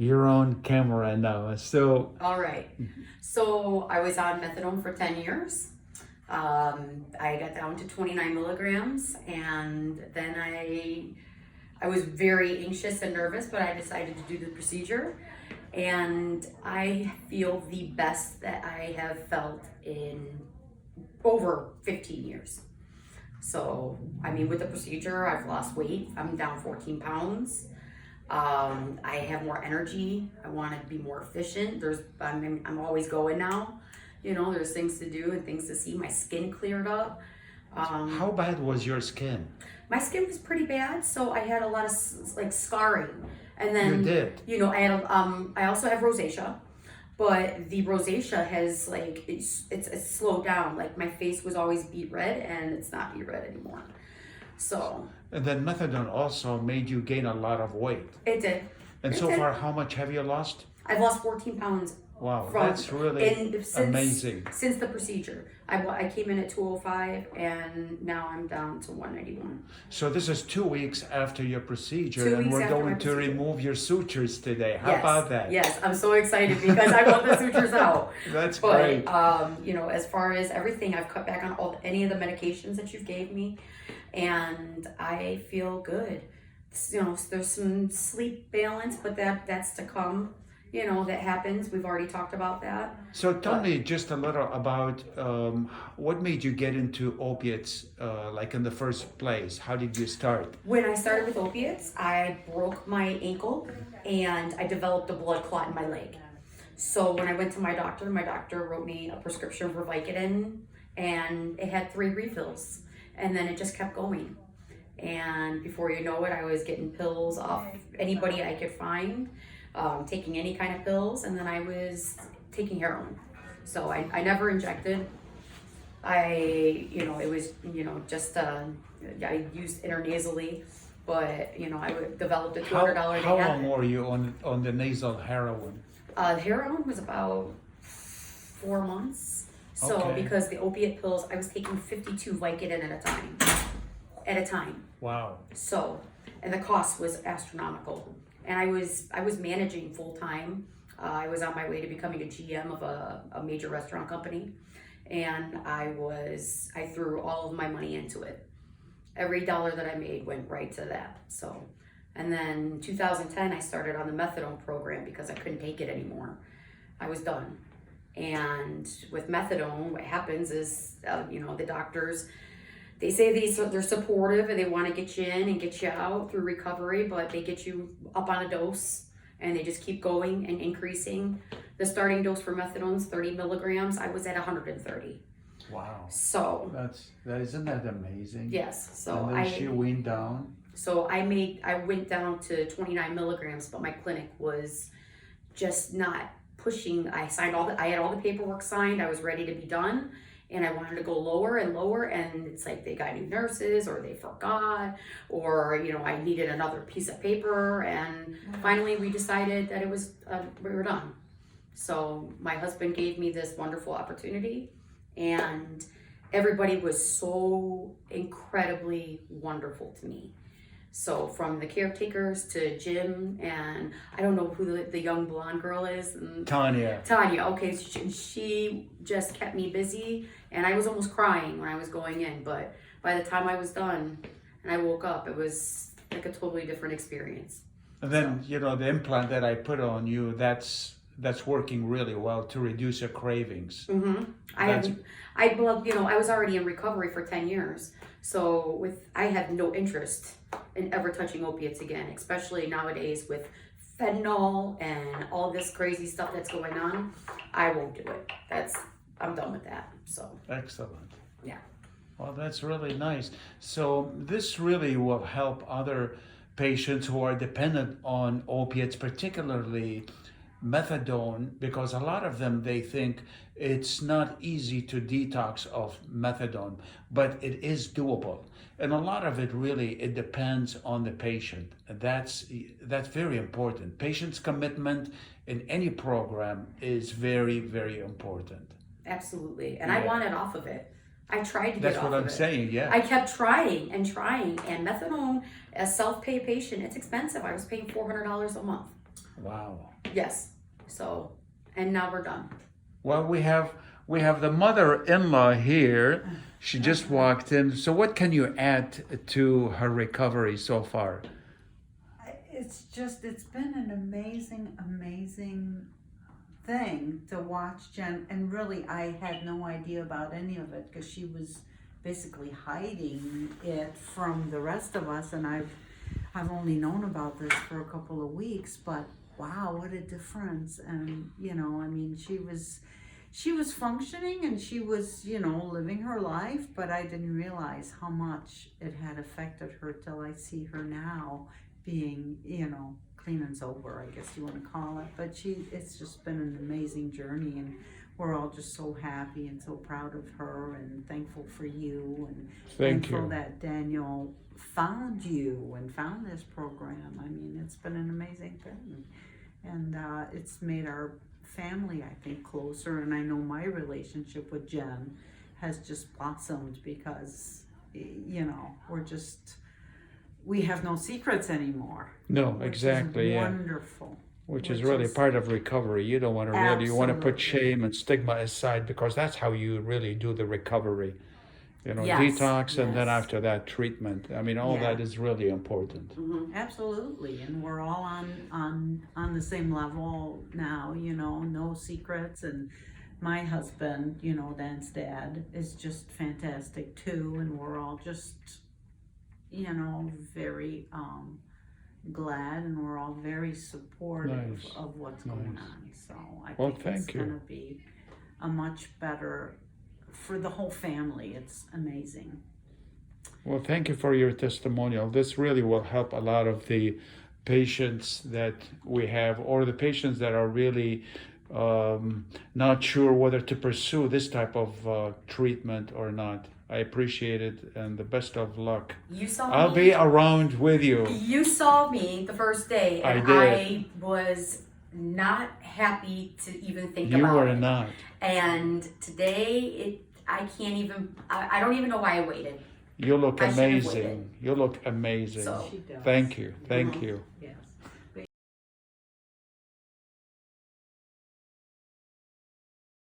You're on camera now. So, All right. So I was on methadone for 10 years. I got down to 29 milligrams, and then I was very anxious and nervous, but I decided to do the procedure. And I feel the best that I have felt in over 15 years. So, I mean, with the procedure, I've lost weight. I'm down 14 pounds. I have more energy. I want to be more efficient. I'm always going now. You know, there's things to do and things to see. My skin cleared up. how bad was your skin? My skin was pretty bad, so I had a lot of like scarring. And then, You did? you know, I also have rosacea, but the rosacea has like, it's slowed down. Like my face was always beet red and it's not beet red anymore. So And then methadone also made you gain a lot of weight. it did. And It so did. far, how much have you lost? I've lost 14 pounds. Wow, From- that's really amazing. Since the procedure. I came in at 205 and now I'm down to 191. So this is 2 weeks after your procedure, 2 and weeks we're after going my to procedure. remove your sutures today. How Yes. about that? Yes, I'm so excited because I want the sutures out. That's But great. you know, as far as everything, I've cut back on any of the medications that you gave me, and I feel good. You know, there's some sleep balance, but that's to come. You know, that happens. We've already talked about that. So tell me just a little about what made you get into opiates, like in the first place. How did you start? When I started with opiates, I broke my ankle and I developed a blood clot in my leg. So when I went to my doctor wrote me a prescription for Vicodin, and it had 3 refills, and then it just kept going. And before you know it, I was getting pills off anybody I could find, taking any kind of pills, and then I was taking heroin. So I never injected. It was, just, I used intranasally, but, I developed a $200 a day How long habit. were you on the nasal heroin? Heroin was about 4 months. So Okay. because the opiate pills, I was taking 52 Vicodin at a time. Wow. So, and the cost was astronomical. And I was managing full time. I was on my way to becoming a GM of a major restaurant company. And I threw all of my money into it. Every dollar that I made went right to that. So, and then 2010, I started on the methadone program because I couldn't take it anymore. I was done. And with methadone, what happens is, the doctors, they say they're supportive and they want to get you in and get you out through recovery, but they get you up on a dose and they just keep going and increasing. The starting dose for methadone is 30 milligrams. I was at 130. Wow. So Isn't that amazing? yes, so And then she went down. So I went down to 29 milligrams, but my clinic was just not pushing. I had all the paperwork signed. I was ready to be done. And I wanted to go lower and lower, and it's like they got new nurses, or they forgot, or I needed another piece of paper. And finally, we decided that we were done. So my husband gave me this wonderful opportunity, and everybody was so incredibly wonderful to me. So from the caretakers to Jim, and I don't know who the young blonde girl is. Tanya. Okay, she just kept me busy, and I was almost crying when I was going in. But by the time I was done and I woke up, it was like a totally different experience. And then, the implant that I put on you, that's working really well to reduce your cravings. Mm-hmm. I was already in recovery for 10 years. So I have no interest in ever touching opiates again, especially nowadays with fentanyl and all this crazy stuff that's going on. I won't do it. I'm done with that. So Excellent. yeah. Well, that's really nice. So this really will help other patients who are dependent on opiates, particularly methadone, because a lot of them, they think it's not easy to detox of methadone, but it is doable. And a lot of it really, it depends on the patient. That's very important. Patient's commitment in any program is very, very important. Absolutely. And Yeah. I wanted off of it. I tried to That's get off what of I'm it. saying, yeah. I kept trying. And methadone, as self-pay patient, it's expensive. I was paying $400 a month. Wow. Yes. So, and now we're done. Well, we have the mother-in-law here. She just walked in. So what can you add to her recovery so far? It's been an amazing thing to watch Jen, and really I had no idea about any of it because she was basically hiding it from the rest of us, and I've only known about this for a couple of weeks, but wow, what a difference. And you know, I mean, she was functioning and she was, you know, living her life, but I didn't realize how much it had affected her till I see her now being, you know, clean and sober, I guess you want to call it. But it's just been an amazing journey, and we're all just so happy and so proud of her and thankful for you, and thankful that Daniel found you and found this program. I mean, it's been an amazing thing, and it's made our family, I think, closer. And I know my relationship with Jen has just blossomed because, you know, we have no secrets anymore. No, exactly. Wonderful. Which is really part of recovery. You don't want to really, you want to put shame and stigma aside, because that's how you really do the recovery. You know, detox, and then after that, treatment. I mean, all that is really important. Mm-hmm. Absolutely. And we're all on the same level now, you know, no secrets. And my husband, you know, Dan's dad, is just fantastic too. And we're all just, you know, very glad, and we're all very supportive of what's going on. So I think it's going to be a much better, for the whole family. It's amazing. Well, thank you for your testimonial. This really will help a lot of the patients that we have, or the patients that are really not sure whether to pursue this type of treatment or not. I appreciate it, and the best of luck. I'll be around with you. You saw me the first day, and I was not happy to even think about it. You were not. And today, I can't even, I don't even know why I waited. You look amazing. You look amazing. So, thank you. Thank you.